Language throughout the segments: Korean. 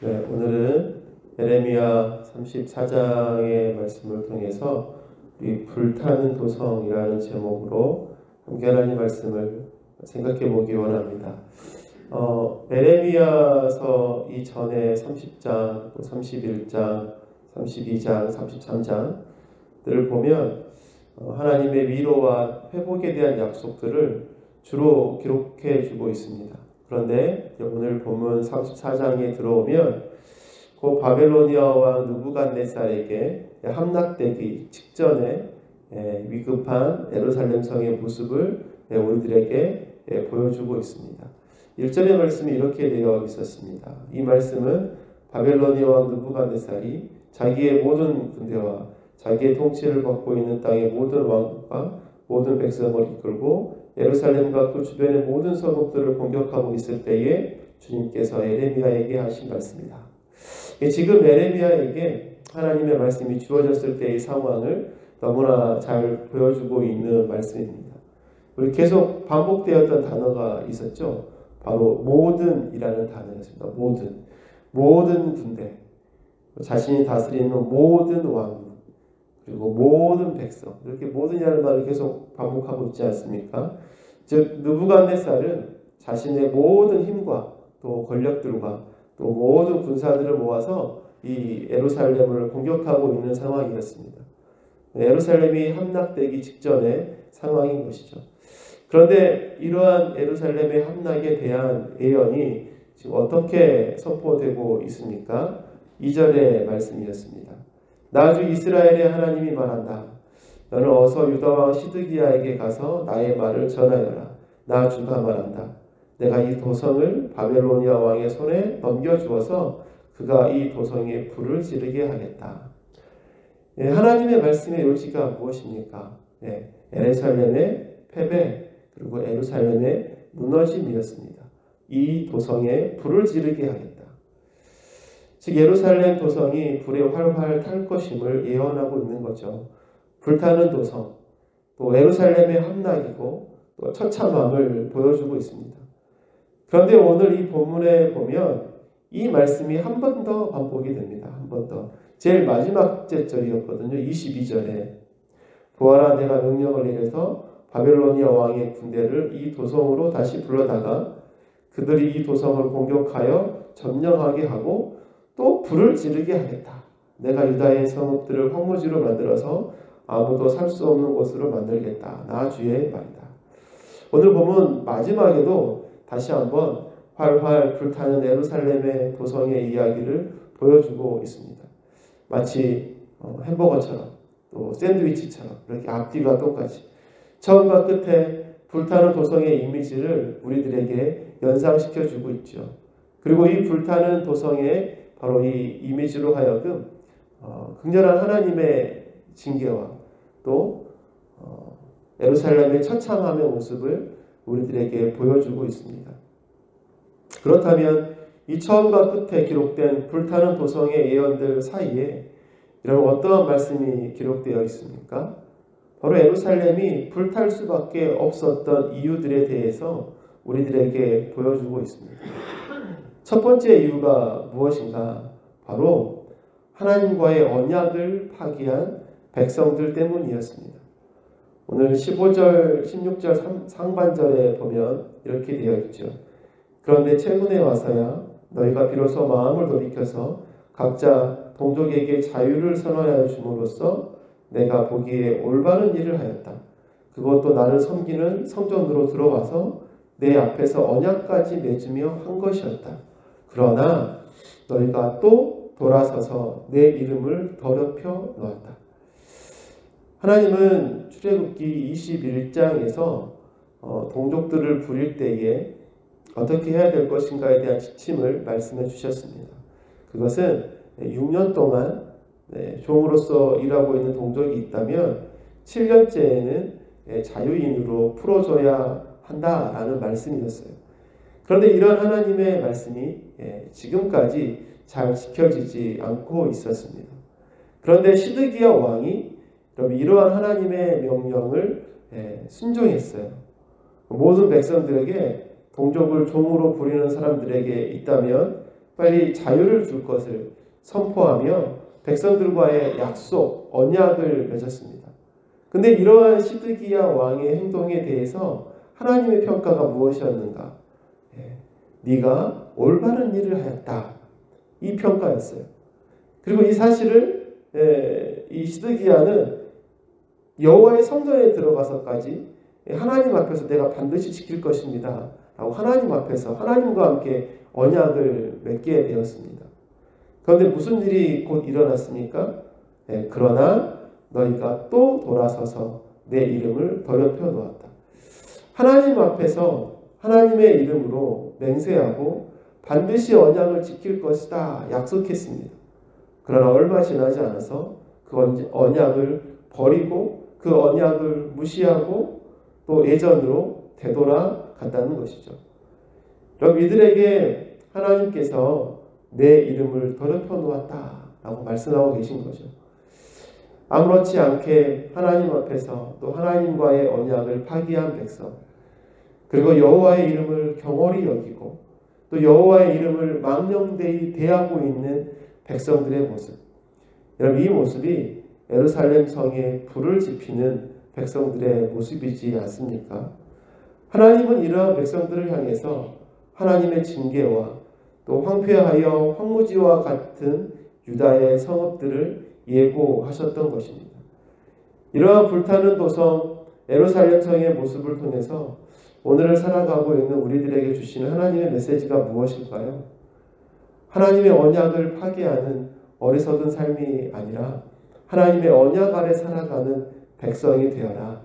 네, 오늘은 예레미야 34장의 말씀을 통해서 이 불타는 도성이라는 제목으로 함께 하나님 말씀을 생각해 보기 원합니다. 예레미야서 이전에 30장, 또 31장, 32장, 33장들을 보면 하나님의 위로와 회복에 대한 약속들을 주로 기록해 주고 있습니다. 그런데 오늘 본문 34장에 들어오면 그 바벨로니아 왕 느부갓네살에게 함락되기 직전에 위급한 예루살렘 성의 모습을 우리들에게 보여주고 있습니다. 1절의 말씀이 이렇게 되어 있었습니다. 이 말씀은 바벨로니아 왕 느부갓네살이 자기의 모든 군대와 자기의 통치를 받고 있는 땅의 모든 왕과 모든 백성을 이끌고 예루살렘과 그 주변의 모든 성읍들을 공격하고 있을 때에 주님께서 예레미야에게 하신 말씀이다. 지금 예레미야에게 하나님의 말씀이 주어졌을 때의 상황을 너무나 잘 보여주고 있는 말씀입니다. 우리 계속 반복되었던 단어가 있었죠. 바로 모든이라는 단어였습니다. 모든 군대, 자신이 다스리는 모든 왕, 그리고 모든 백성, 이렇게 모든이라는 말을 계속 반복하고 있지 않습니까? 즉 느부갓네살은 자신의 모든 힘과 또 권력들과 또 모든 군사들을 모아서 이 예루살렘을 공격하고 있는 상황이었습니다. 예루살렘이 함락되기 직전의 상황인 것이죠. 그런데 이러한 예루살렘의 함락에 대한 예언이 지금 어떻게 선포되고 있습니까? 2절의 말씀이었습니다. 나 주 이스라엘의 하나님이 말한다. 너는 어서 유다왕 시드기야에게 가서 나의 말을 전하여라. 나 주가 말한다. 내가 이 도성을 바벨로니아 왕의 손에 넘겨주어서 그가 이 도성에 불을 지르게 하겠다. 하나님의 말씀의 요지가 무엇입니까? 예루살렘의 패배 그리고 예루살렘의 무너짐이었습니다. 이 도성에 불을 지르게 하겠다. 즉 예루살렘 도성이 불에 활활 탈 것임을 예언하고 있는 거죠. 불타는 도성, 또 예루살렘의 함락이고 또 처참함을 보여주고 있습니다. 그런데 오늘 이 본문에 보면 이 말씀이 한 번 더 반복이 됩니다. 한 번 더. 제일 마지막 절이었거든요. 22절에 보아라 내가 명령을 내려서 바벨로니아 왕의 군대를 이 도성으로 다시 불러다가 그들이 이 도성을 공격하여 점령하게 하고 또 불을 지르게 하겠다. 내가 유다의 성읍들을 황무지로 만들어서 아무도 살 수 없는 곳으로 만들겠다. 나 주의 말이다. 오늘 보면 마지막에도 다시 한번 활활 불타는 예루살렘의 도성의 이야기를 보여주고 있습니다. 마치 햄버거처럼 또 샌드위치처럼 이렇게 앞뒤가 똑같이 처음과 끝에 불타는 도성의 이미지를 우리들에게 연상시켜주고 있죠. 그리고 이 불타는 도성의 바로 이 이미지로 하여금 극렬한 하나님의 징계와 또 예루살렘의 처참함의 모습을 우리들에게 보여주고 있습니다. 그렇다면 이 처음과 끝에 기록된 불타는 도성의 예언들 사이에 이런 어떠한 말씀이 기록되어 있습니까? 바로 예루살렘이 불탈 수밖에 없었던 이유들에 대해서 우리들에게 보여주고 있습니다. 첫 번째 이유가 무엇인가? 바로 하나님과의 언약을 파기한 백성들 때문이었습니다. 오늘 15절, 16절 상반절에 보면 이렇게 되어 있죠. 그런데 최근에 와서야 너희가 비로소 마음을 돌이켜서 각자 동족에게 자유를 선언하여 줌으로써 내가 보기에 올바른 일을 하였다. 그것도 나를 섬기는 성전으로 들어와서 내 앞에서 언약까지 맺으며 한 것이었다. 그러나 너희가 또 돌아서서 내 이름을 더럽혀 놓았다. 하나님은 출애굽기 21장에서 동족들을 부릴 때에 어떻게 해야 될 것인가에 대한 지침을 말씀해 주셨습니다. 그것은 6년 동안 종으로서 일하고 있는 동족이 있다면 7년째에는 자유인으로 풀어줘야 한다라는 말씀이었어요. 그런데 이런 하나님의 말씀이 지금까지 잘 지켜지지 않고 있었습니다. 그런데 시드기야 왕이 이러한 하나님의 명령을 순종했어요. 모든 백성들에게 동족을 종으로 부리는 사람들에게 있다면 빨리 자유를 줄 것을 선포하며 백성들과의 약속, 언약을 맺었습니다. 근데 이러한 시드기야 왕의 행동에 대해서 하나님의 평가가 무엇이었는가? 네가 올바른 일을 하였다. 이 평가였어요. 그리고 이 사실을 이 시드기야는 여호와의 성전에 들어가서까지 하나님 앞에서 내가 반드시 지킬 것입니다. 라고 하나님 앞에서 하나님과 함께 언약을 맺게 되었습니다. 그런데 무슨 일이 곧 일어났습니까? 그러나 너희가 또 돌아서서 내 이름을 더럽혀 놓았다. 하나님 앞에서 하나님의 이름으로 맹세하고 반드시 언약을 지킬 것이다 약속했습니다. 그러나 얼마 지나지 않아서 그 언약을 버리고 그 언약을 무시하고 또 예전으로 되돌아갔다는 것이죠. 여러분, 이들에게 하나님께서 내 이름을 더럽혀 놓았다라고 말씀하고 계신 거죠. 아무렇지 않게 하나님 앞에서 또 하나님과의 언약을 파기한 백성, 그리고 여호와의 이름을 경홀히 여기고 또 여호와의 이름을 망령되이 대하고 있는 백성들의 모습, 여러분, 이 모습이 예루살렘 성에 불을 지피는 백성들의 모습이지 않습니까? 하나님은 이러한 백성들을 향해서 하나님의 징계와 또 황폐하여 황무지와 같은 유다의 성읍들을 예고하셨던 것입니다. 이러한 불타는 도성 예루살렘 성의 모습을 통해서 오늘을 살아가고 있는 우리들에게 주시는 하나님의 메시지가 무엇일까요? 하나님의 언약을 파괴하는 어리석은 삶이 아니라 하나님의 언약 아래 살아가는 백성이 되어라.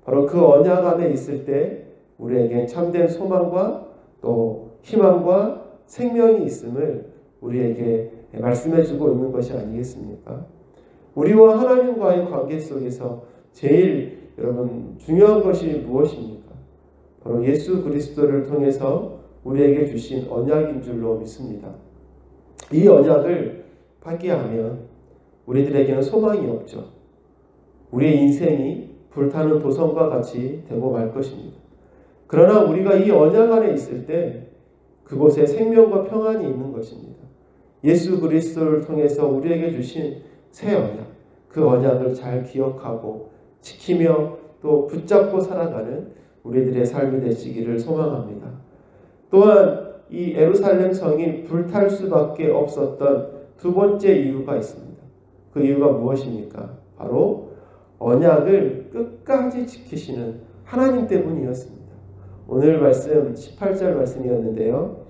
바로 그 언약 안에 있을 때 우리에게 참된 소망과 또 희망과 생명이 있음을 우리에게 말씀해주고 있는 것이 아니겠습니까? 우리와 하나님과의 관계 속에서 제일 여러분 중요한 것이 무엇입니까? 바로 예수 그리스도를 통해서 우리에게 주신 언약인 줄로 믿습니다. 이 언약을 파기하면 우리들에게는 소망이 없죠. 우리의 인생이 불타는 도성과 같이 되고 말 것입니다. 그러나 우리가 이 언약 안에 있을 때 그곳에 생명과 평안이 있는 것입니다. 예수 그리스도를 통해서 우리에게 주신 새 언약, 그 언약을 잘 기억하고 지키며 또 붙잡고 살아가는 우리들의 삶이 되시기를 소망합니다. 또한 이 예루살렘 성이 불탈 수밖에 없었던 두 번째 이유가 있습니다. 그 이유가 무엇입니까? 바로 언약을 끝까지 지키시는 하나님 때문이었습니다. 오늘 말씀 18절 말씀이었는데요.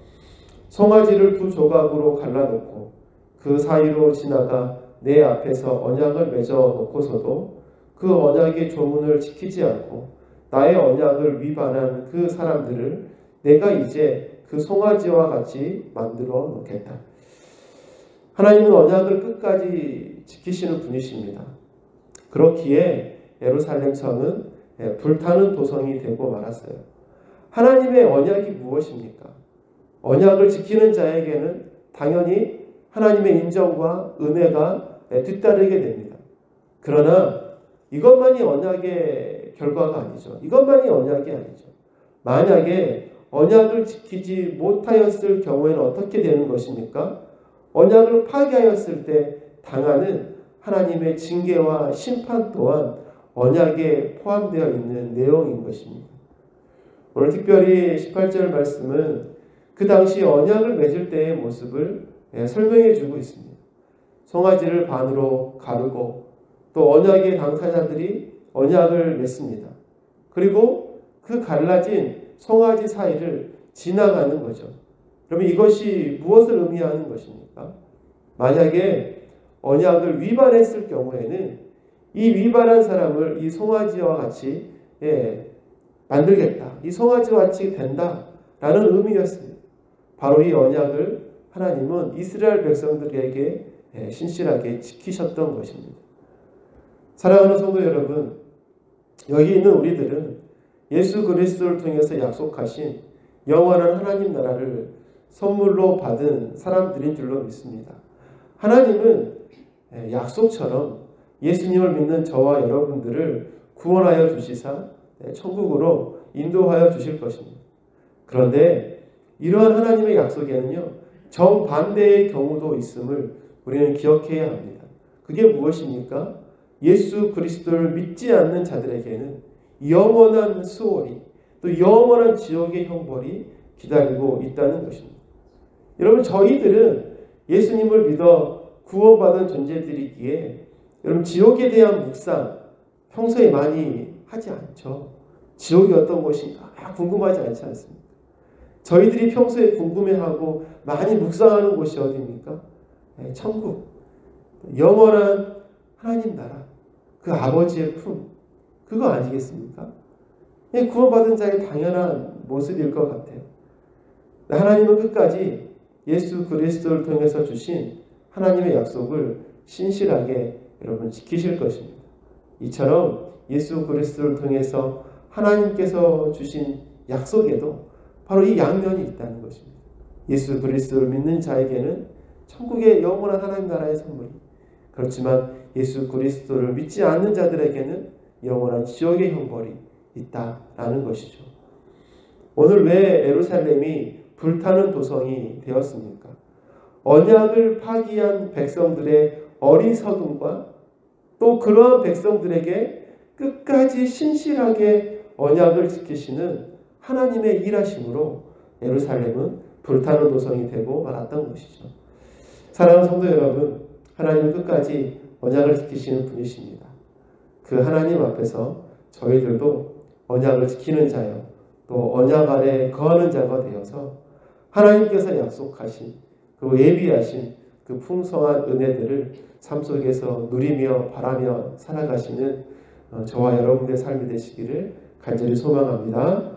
송아지를 두 조각으로 갈라놓고 그 사이로 지나가 내 앞에서 언약을 맺어 놓고서도 그 언약의 조문을 지키지 않고 나의 언약을 위반한 그 사람들을 내가 이제 그 송아지와 같이 만들어 놓겠다. 하나님은 언약을 끝까지 지키시는 분이십니다. 그렇기에 예루살렘 성은 불타는 도성이 되고 말았어요. 하나님의 언약이 무엇입니까? 언약을 지키는 자에게는 당연히 하나님의 인정과 은혜가 뒤따르게 됩니다. 그러나 이것만이 언약의 결과가 아니죠. 이것만이 언약이 아니죠. 만약에 언약을 지키지 못하였을 경우에는 어떻게 되는 것입니까? 언약을 파괴하였을 때 당하는 하나님의 징계와 심판 또한 언약에 포함되어 있는 내용인 것입니다. 오늘 특별히 18절 말씀은 그 당시 언약을 맺을 때의 모습을 설명해 주고 있습니다. 송아지를 반으로 가르고 또 언약의 당사자들이 언약을 맺습니다. 그리고 그 갈라진 송아지 사이를 지나가는 거죠. 그러면 이것이 무엇을 의미하는 것입니까? 만약에 언약을 위반했을 경우에는 이 위반한 사람을 이 송아지와 같이 만들겠다. 이 송아지와 같이 된다라는 의미였습니다. 바로 이 언약을 하나님은 이스라엘 백성들에게 신실하게 지키셨던 것입니다. 사랑하는 성도 여러분, 여기 있는 우리들은 예수 그리스도를 통해서 약속하신 영원한 하나님 나라를 선물로 받은 사람들인 줄로 믿습니다. 하나님은 약속처럼 예수님을 믿는 저와 여러분들을 구원하여 주시사 천국으로 인도하여 주실 것입니다. 그런데 이러한 하나님의 약속에는요, 정반대의 경우도 있음을 우리는 기억해야 합니다. 그게 무엇입니까? 예수 그리스도를 믿지 않는 자들에게는 영원한 수월이, 또 영원한 지옥의 형벌이 기다리고 있다는 것입니다. 여러분, 저희들은 예수님을 믿어 구원받은 존재들이기에 여러분, 지옥에 대한 묵상 평소에 많이 하지 않죠. 지옥이 어떤 곳인가 궁금하지 않지 않습니까? 저희들이 평소에 궁금해하고 많이 묵상하는 곳이 어디입니까? 천국, 영원한 하나님 나라, 그 아버지의 품, 그거 아니겠습니까? 구원받은 자의 당연한 모습일 것 같아요. 하나님은 끝까지 예수 그리스도를 통해서 주신 하나님의 약속을 신실하게 여러분 지키실 것입니다. 이처럼 예수 그리스도를 통해서 하나님께서 주신 약속에도 바로 이 양면이 있다는 것입니다. 예수 그리스도를 믿는 자에게는 천국의 영원한 하나님 나라의 선물이, 그렇지만 예수 그리스도를 믿지 않는 자들에게는 영원한 지옥의 형벌이 있다라는 것이죠. 오늘 왜 예루살렘이 불타는 도성이 되었습니까? 언약을 파기한 백성들의 어리석음과 또 그러한 백성들에게 끝까지 신실하게 언약을 지키시는 하나님의 일하심으로 예루살렘은 불타는 도성이 되고 말았던 것이죠. 사랑하는 성도 여러분, 하나님은 끝까지 언약을 지키시는 분이십니다. 그 하나님 앞에서 저희들도 언약을 지키는 자요, 또 언약 아래 거하는 자가 되어서 하나님께서 약속하신 그리고 예비하신 그 풍성한 은혜들을 삶 속에서 누리며 바라며 살아가시는 저와 여러분의 삶이 되시기를 간절히 소망합니다.